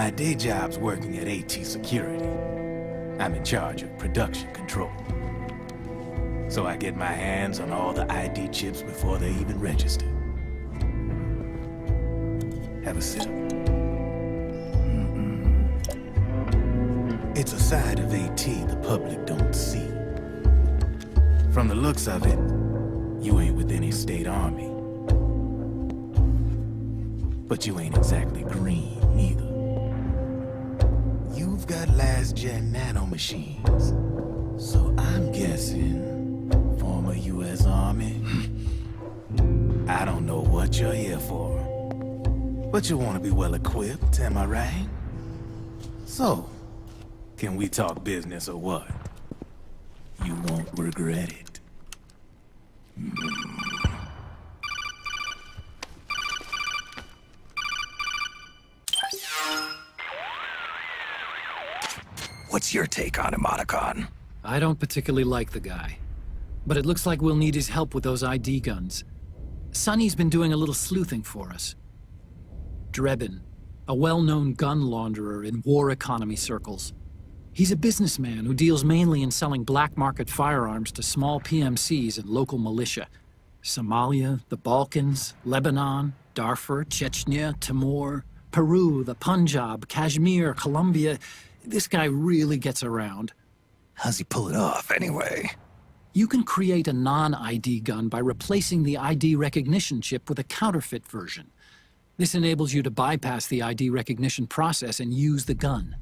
My day job's working at AT Security. I'm in charge of production control. So I get my hands on all the ID chips before they even register. Have a sip. It's a side of AT the public don't see. From the looks of it, you ain't with any state army. But you ain't exactly green, either. You've got last-gen nanomachines. So I'm guessing former U.S. Army? I don't know what you're here for. But you want to be well-equipped, am I right? So, can we talk business or what? You won't regret it. What's your take on him, Otacon? I don't particularly like the guy. But it looks like we'll need his help with those ID guns. Sonny's been doing a little sleuthing for us. Drebin, a well-known gun launderer in war economy circles. He's a businessman who deals mainly in selling black-market firearms to small PMCs and local militia. Somalia, the Balkans, Lebanon, Darfur, Chechnya, Timor, Peru, the Punjab, Kashmir, Colombia. This guy really gets around. How's he pull it off, anyway? You can create a non-ID gun by replacing the ID recognition chip with a counterfeit version. This enables you to bypass the ID recognition process and use the gun.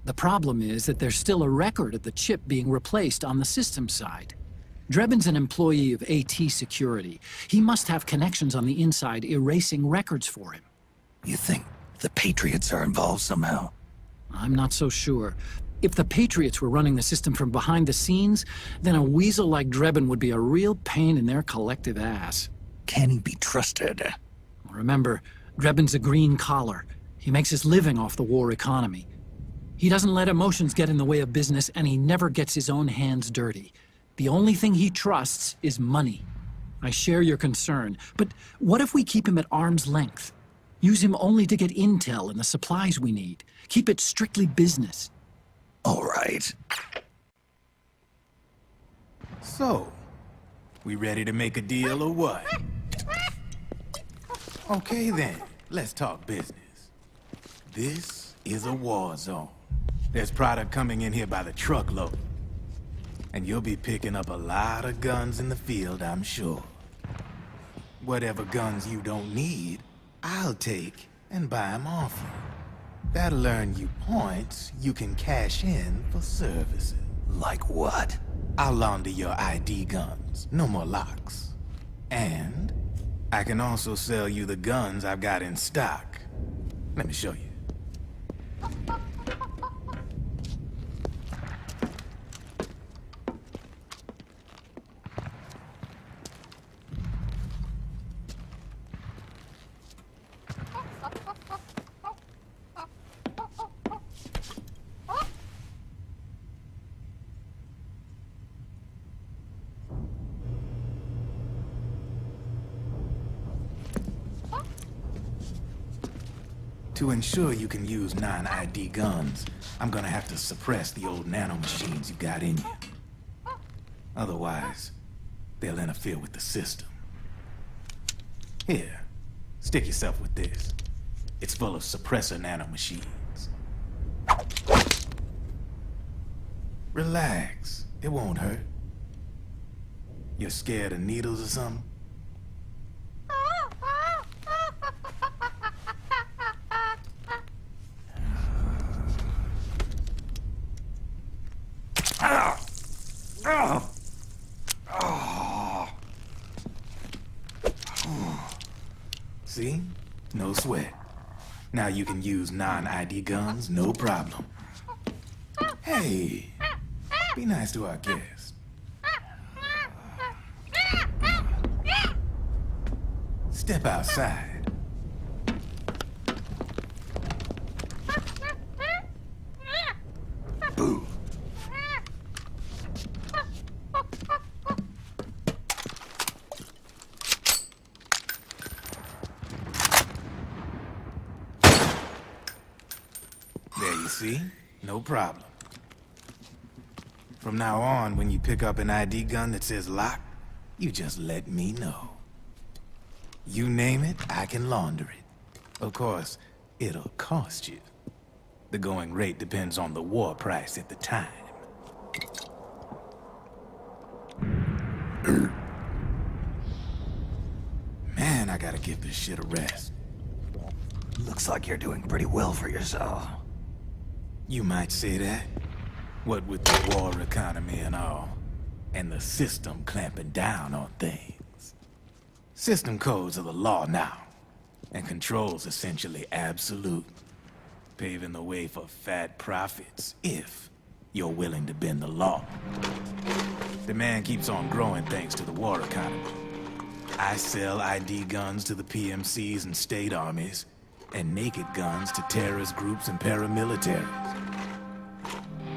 The problem is that there's still a record of the chip being replaced on the system side. Drebin's an employee of AT Security. He must have connections on the inside erasing records for him. You think the Patriots are involved somehow? I'm not so sure. If the Patriots were running the system from behind the scenes, then a weasel like Drebin would be a real pain in their collective ass. Can he be trusted? Remember, Drebin's a green collar. He makes his living off the war economy. He doesn't let emotions get in the way of business, and he never gets his own hands dirty. The only thing he trusts is money. I share your concern, but what if we keep him at arm's length? Use him only to get intel and the supplies we need. Keep it strictly business. All right. So, we ready to make a deal or what? Okay then, let's talk business. This is a war zone. There's product coming in here by the truckload. And you'll be picking up a lot of guns in the field, I'm sure. Whatever guns you don't need, I'll take and buy them off you. That'll earn you points you can cash in for services. Like what? I'll launder your ID guns, no more locks. And I can also sell you the guns I've got in stock. Let me show you. To ensure you can use non-ID guns, I'm gonna have to suppress the old nanomachines you got in you. Otherwise, they'll interfere with the system. Here, stick yourself with this. It's full of suppressor nanomachines. Relax, it won't hurt. You're scared of needles or something? See? No sweat. Now you can use non-ID guns, no problem. Hey, be nice to our guest. Step outside. Boo. See? No problem. From now on, when you pick up an ID gun that says lock, you just let me know. You name it, I can launder it. Of course, it'll cost you. The going rate depends on the war price at the time. Man, I gotta give this shit a rest. Looks like you're doing pretty well for yourself. You might say that. What with the war economy and all, and the system clamping down on things. System codes are the law now, and control's essentially absolute, paving the way for fat profits if you're willing to bend the law. Demand keeps on growing thanks to the war economy. I sell ID guns to the PMCs and state armies, and naked guns to terrorist groups and paramilitaries.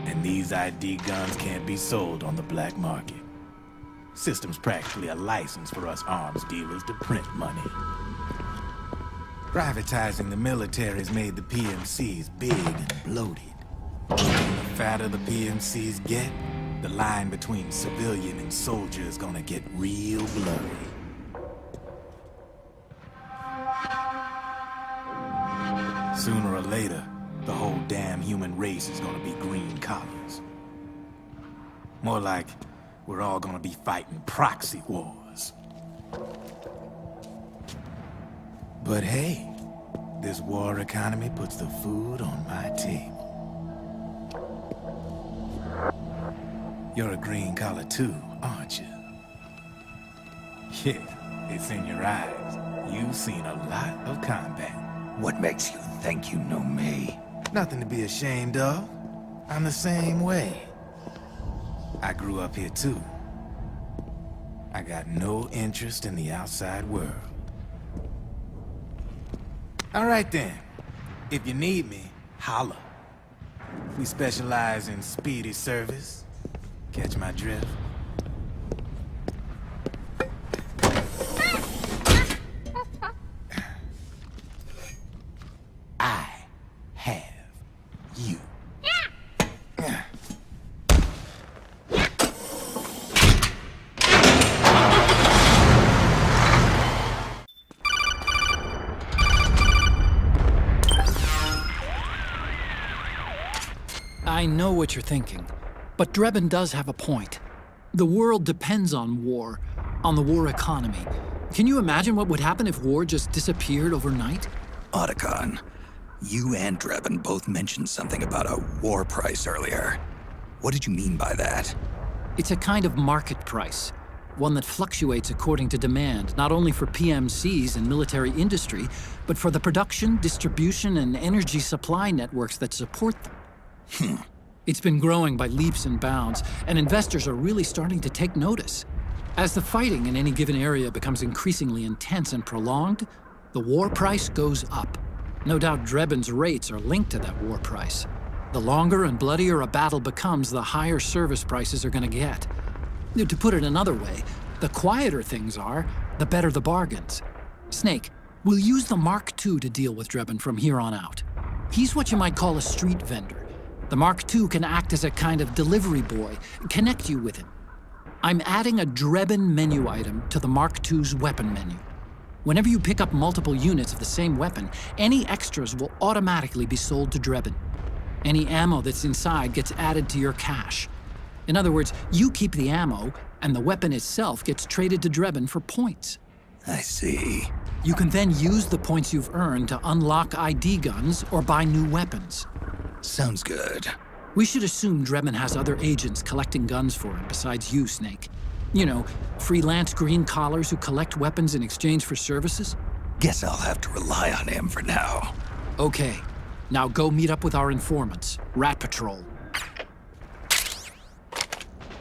And these ID guns can't be sold on the black market. System's practically a license for us arms dealers to print money. Privatizing the military's made the PMCs big and bloated. The fatter the PMCs get, the line between civilian and soldier is gonna get real blurry. Sooner or later, the whole damn human race is gonna be green collars. More like we're all gonna be fighting proxy wars. But hey, this war economy puts the food on my table. You're a green collar too, aren't you? Yeah, it's in your eyes. You've seen a lot of combat. What makes you think you know me? Nothing to be ashamed of. I'm the same way. I grew up here too. I got no interest in the outside world. All right then. If you need me, holla. We specialize in speedy service. Catch my drift? I have you. I know what you're thinking, but Drebin does have a point. The world depends on war, on the war economy. Can you imagine what would happen if war just disappeared overnight? Otacon, you and Drebin both mentioned something about a war price earlier. What did you mean by that? It's a kind of market price, one that fluctuates according to demand, not only for PMCs and military industry, but for the production, distribution, and energy supply networks that support them. It's been growing by leaps and bounds, and investors are really starting to take notice. As the fighting in any given area becomes increasingly intense and prolonged, the war price goes up. No doubt Drebin's rates are linked to that war price. The longer and bloodier a battle becomes, the higher service prices are going to get. To put it another way, the quieter things are, the better the bargains. Snake, we'll use the Mark II to deal with Drebin from here on out. He's what you might call a street vendor. The Mark II can act as a kind of delivery boy, connect you with him. I'm adding a Drebin menu item to the Mark II's weapon menu. Whenever you pick up multiple units of the same weapon, any extras will automatically be sold to Drebin. Any ammo that's inside gets added to your cache. In other words, you keep the ammo, and the weapon itself gets traded to Drebin for points. I see. You can then use the points you've earned to unlock ID guns or buy new weapons. Sounds good. We should assume Drebin has other agents collecting guns for him besides you, Snake. You know, freelance green collars who collect weapons in exchange for services? Guess I'll have to rely on him for now. Okay, now go meet up with our informants, Rat Patrol.